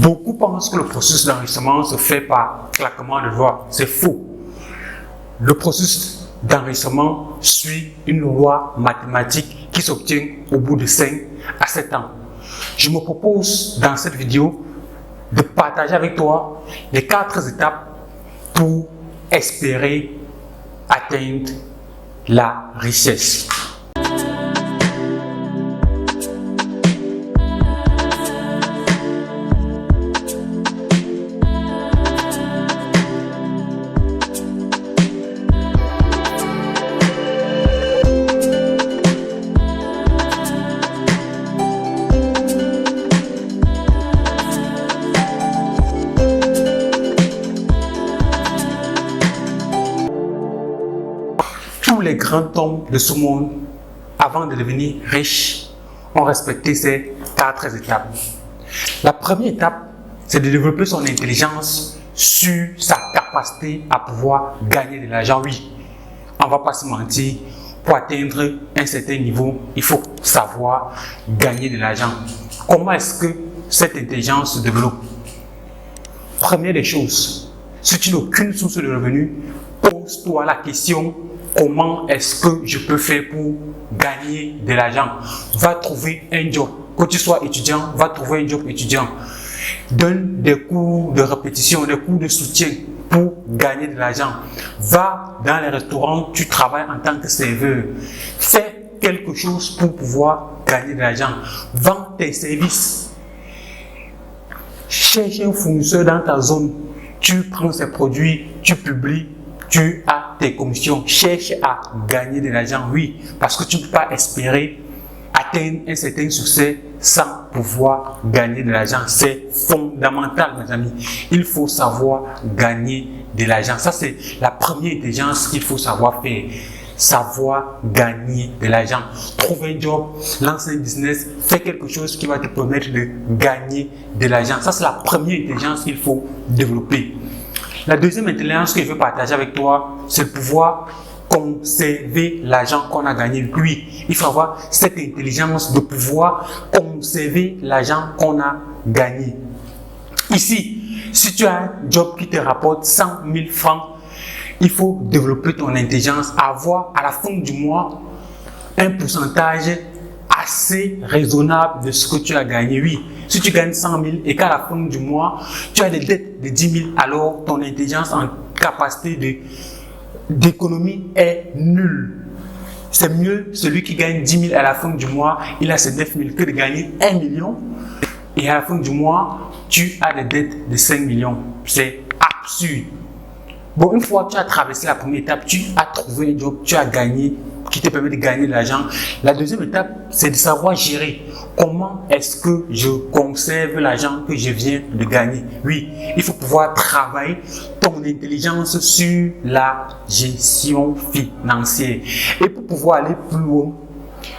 Beaucoup pensent que le processus d'enrichissement se fait par claquement de doigts. C'est faux. Le processus d'enrichissement suit une loi mathématique qui s'obtient au bout de 5 à 7 ans. Je me propose dans cette vidéo de partager avec toi les 4 étapes pour espérer atteindre la richesse. Tous les grands hommes de ce monde, avant de devenir riches, ont respecté ces 4 étapes. La première étape, c'est de développer son intelligence sur sa capacité à pouvoir gagner de l'argent. Oui, on ne va pas se mentir, pour atteindre un certain niveau, il faut savoir gagner de l'argent. Comment est-ce que cette intelligence se développe? Première des choses, si tu n'as aucune source de revenus, pose-toi la question: comment est-ce que je peux faire pour gagner de l'argent? Va trouver un job. Que tu sois étudiant, va trouver un job étudiant. Donne des cours de répétition, des cours de soutien pour gagner de l'argent. Va dans les restaurants, tu travailles en tant que serveur. Fais quelque chose pour pouvoir gagner de l'argent. Vends tes services. Cherche un fournisseur dans ta zone. Tu prends ses produits, tu publies. Tu as tes commissions, cherche à gagner de l'argent, oui, parce que tu ne peux pas espérer atteindre un certain succès sans pouvoir gagner de l'argent. C'est fondamental, mes amis. Il faut savoir gagner de l'argent. Ça, c'est la première intelligence qu'il faut savoir faire. Savoir gagner de l'argent. Trouve un job, lance un business, fais quelque chose qui va te permettre de gagner de l'argent. Ça, c'est la première intelligence qu'il faut développer. La deuxième intelligence que je veux partager avec toi, c'est de pouvoir conserver l'argent qu'on a gagné. Oui, il faut avoir cette intelligence de pouvoir conserver l'argent qu'on a gagné. Ici, si tu as un job qui te rapporte 100 000 francs, il faut développer ton intelligence, avoir à la fin du mois un pourcentage assez raisonnable de ce que tu as gagné. Oui, si tu gagnes 100 000 et qu'à la fin du mois, tu as des dettes de 10 000, alors ton intelligence en capacité d'économie est nulle. C'est mieux celui qui gagne 10 000 à la fin du mois, il a ses 9 000 que de gagner 1 million et à la fin du mois, tu as des dettes de 5 millions. C'est absurde. Bon, une fois que tu as traversé la première étape, tu as trouvé un job, tu as gagné, qui te permet de gagner de l'argent. La deuxième étape, c'est de savoir gérer. Comment est-ce que je conserve l'argent que je viens de gagner? Oui, il faut pouvoir travailler ton intelligence sur la gestion financière. Et pour pouvoir aller plus loin,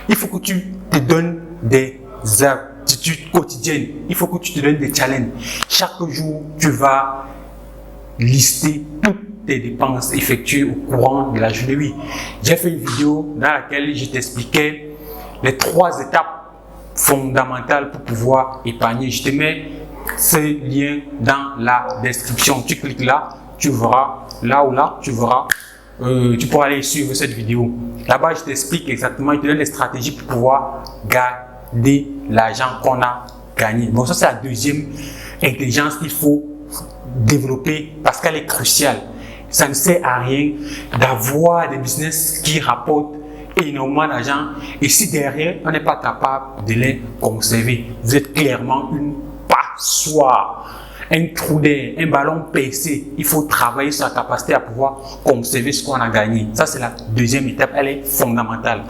il faut que tu te donnes des aptitudes quotidiennes. Il faut que tu te donnes des challenges. Chaque jour, tu vas lister toutes tes dépenses effectuées au courant de la journée. Oui, j'ai fait une vidéo dans laquelle je t'expliquais les 3 étapes fondamentales pour pouvoir épargner. Je te mets ce lien dans la description. Tu cliques là, tu verras, là ou là, tu verras. Tu pourras aller suivre cette vidéo. Là-bas, je t'explique exactement, je te donne les stratégies pour pouvoir garder l'argent qu'on a gagné. Bon, ça c'est la deuxième intelligence qu'il faut développer parce qu'elle est cruciale. Ça ne sert à rien d'avoir des business qui rapportent énormément d'argent et si derrière on n'est pas capable de les conserver, vous êtes clairement une passoire, un trou d'air, un ballon percé. Il faut travailler sur la capacité à pouvoir conserver ce qu'on a gagné. Ça c'est la deuxième étape, elle est fondamentale.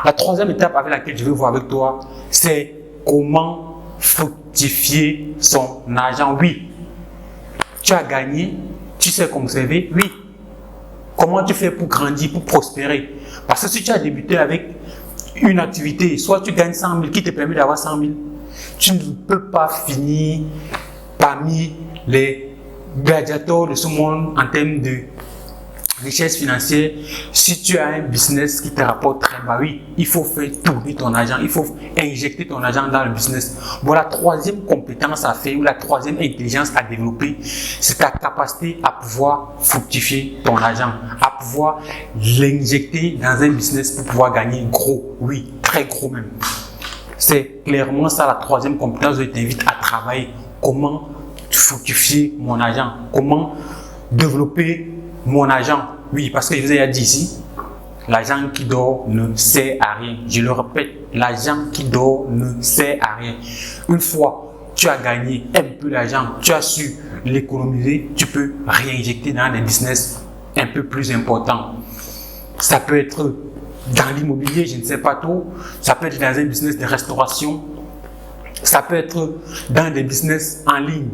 La troisième étape avec laquelle je vais voir avec toi, c'est comment fructifier son argent. Oui, tu as gagné, tu sais conserver, oui. Comment tu fais pour grandir, pour prospérer? Parce que si tu as débuté avec une activité, soit tu gagnes 100 000 qui te permet d'avoir 100 000, tu ne peux pas finir parmi les gladiateurs de ce monde en termes richesse financière, si tu as un business qui te rapporte très bas, oui, il faut faire tourner ton argent, il faut injecter ton argent dans le business. Bon, la troisième compétence à faire ou la troisième intelligence à développer, c'est ta capacité à pouvoir fructifier ton argent, à pouvoir l'injecter dans un business pour pouvoir gagner gros, oui, très gros même. C'est clairement ça la troisième compétence que je t'invite à travailler. Comment fructifier mon argent, comment développer mon argent. Oui, parce que je vous ai dit ici, l'argent qui dort ne sert à rien. Je le répète, l'argent qui dort ne sert à rien. Une fois tu as gagné un peu d'argent, tu as su l'économiser, tu peux réinjecter dans des business un peu plus importants. Ça peut être dans l'immobilier, je ne sais pas trop. Ça peut être dans un business de restauration. Ça peut être dans des business en ligne.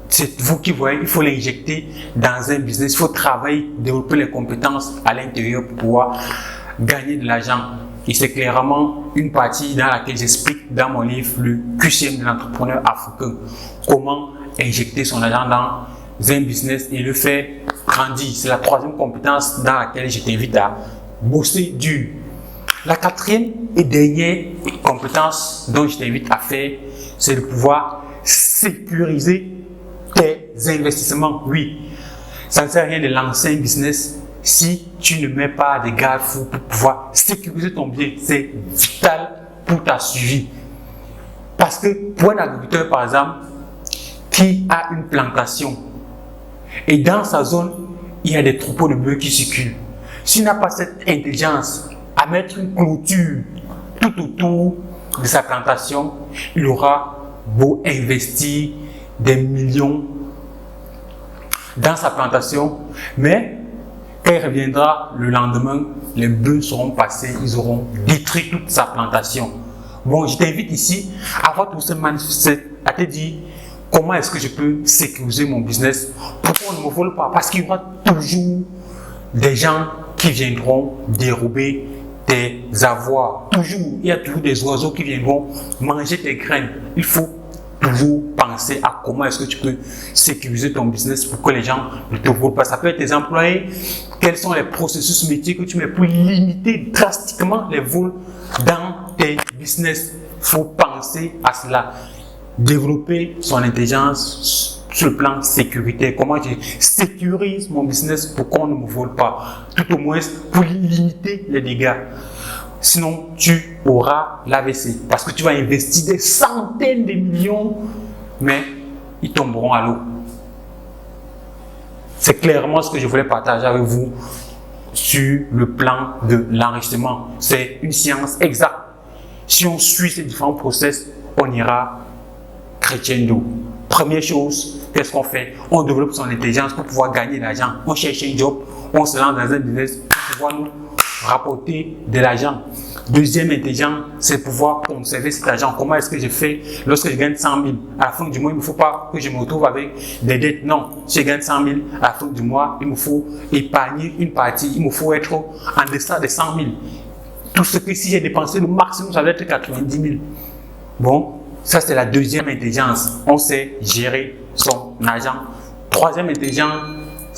C'est vous qui voyez, il faut l'injecter dans un business. Il faut travailler, développer les compétences à l'intérieur pour pouvoir gagner de l'argent. Et c'est clairement une partie dans laquelle j'explique dans mon livre, le QCM de l'entrepreneur africain. Comment injecter son argent dans un business et le faire grandir. C'est la troisième compétence dans laquelle je t'invite à bosser dur. La quatrième et dernière compétence dont je t'invite à faire, c'est de pouvoir sécuriser tes investissements. Oui, ça ne sert à rien de lancer un business si tu ne mets pas des garde-fous pour pouvoir sécuriser ton bien. C'est vital pour ta survie. Parce que pour un agriculteur, par exemple, qui a une plantation et dans sa zone, il y a des troupeaux de bœufs qui circulent. S'il n'a pas cette intelligence à mettre une clôture tout autour de sa plantation, il aura beau investir des millions dans sa plantation, mais quand il reviendra le lendemain, les bœufs seront passés, ils auront détruit toute sa plantation. Bon, je t'invite ici à voir tout ce mindset, à te dire comment est-ce que je peux sécuriser mon business, pourquoi on ne me vole pas, parce qu'il y aura toujours des gens qui viendront dérober tes avoirs. Toujours, il y a toujours des oiseaux qui viendront manger tes graines. Il faut toujours penser à comment est-ce que tu peux sécuriser ton business pour que les gens ne te volent pas. Ça peut être tes employés. Quels sont les processus métiers que tu mets pour limiter drastiquement les vols dans tes business? Il faut penser à cela. Développer son intelligence sur le plan sécurité. Comment je sécurise mon business pour qu'on ne me vole pas. Tout au moins pour limiter les dégâts. Sinon, tu auras l'AVC parce que tu vas investir des centaines de millions, mais ils tomberont à l'eau. C'est clairement ce que je voulais partager avec vous sur le plan de l'enrichissement. C'est une science exacte. Si on suit ces différents process, on ira crescendo. Première chose, qu'est-ce qu'on fait? On développe son intelligence pour pouvoir gagner de l'argent. On cherche un job, on se lance dans un business pour pouvoir nous rapporter de l'argent. Deuxième intelligence, c'est pouvoir conserver cet argent. Comment est-ce que je fais lorsque je gagne 100 000? À la fin du mois, il ne me faut pas que je me retrouve avec des dettes. Non, si je gagne 100 000, à la fin du mois, il me faut épargner une partie. Il me faut être en deçà de 100 000. Tout ce que si j'ai dépensé le maximum, ça va être 90 000. Bon, ça c'est la deuxième intelligence. On sait gérer son argent. Troisième intelligence,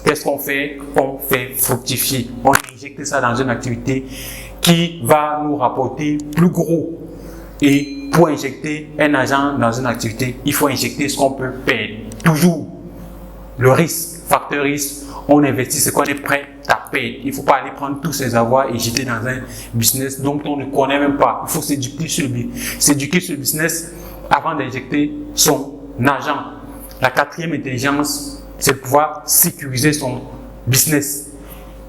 qu'est-ce qu'on fait? On fait fructifier. On injecte ça dans une activité qui va nous rapporter plus gros. Et pour injecter un argent dans une activité, il faut injecter ce qu'on peut perdre. Toujours le risque, facteur risque, on investit ce qu'on est prêt à perdre. Il ne faut pas aller prendre tous ses avoirs et jeter dans un business dont on ne connaît même pas. Il faut s'éduquer sur le business avant d'injecter son argent. La quatrième intelligence, c'est de pouvoir sécuriser son business.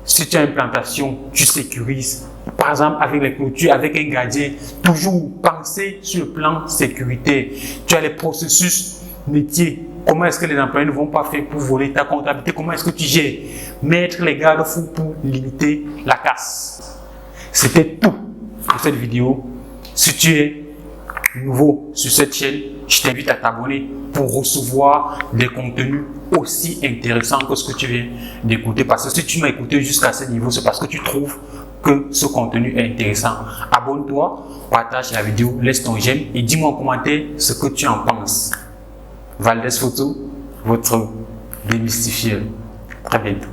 Si tu as une plantation, tu sécurises. Par exemple, avec les clôtures, avec un gardien, toujours penser sur le plan sécurité. Tu as les processus métiers. Comment est-ce que les employés ne vont pas faire pour voler ta comptabilité? Comment est-ce que tu gères? Mettre les garde-fous pour limiter la casse. C'était tout pour cette vidéo. Si tu es nouveau sur cette chaîne, je t'invite à t'abonner pour recevoir des contenus aussi intéressants que ce que tu viens d'écouter. Parce que si tu m'as écouté jusqu'à ce niveau, c'est parce que tu trouves que ce contenu est intéressant. Abonne-toi, partage la vidéo, laisse ton j'aime et dis-moi en commentaire ce que tu en penses. Valdez Photo, votre démystifieur. Très bientôt.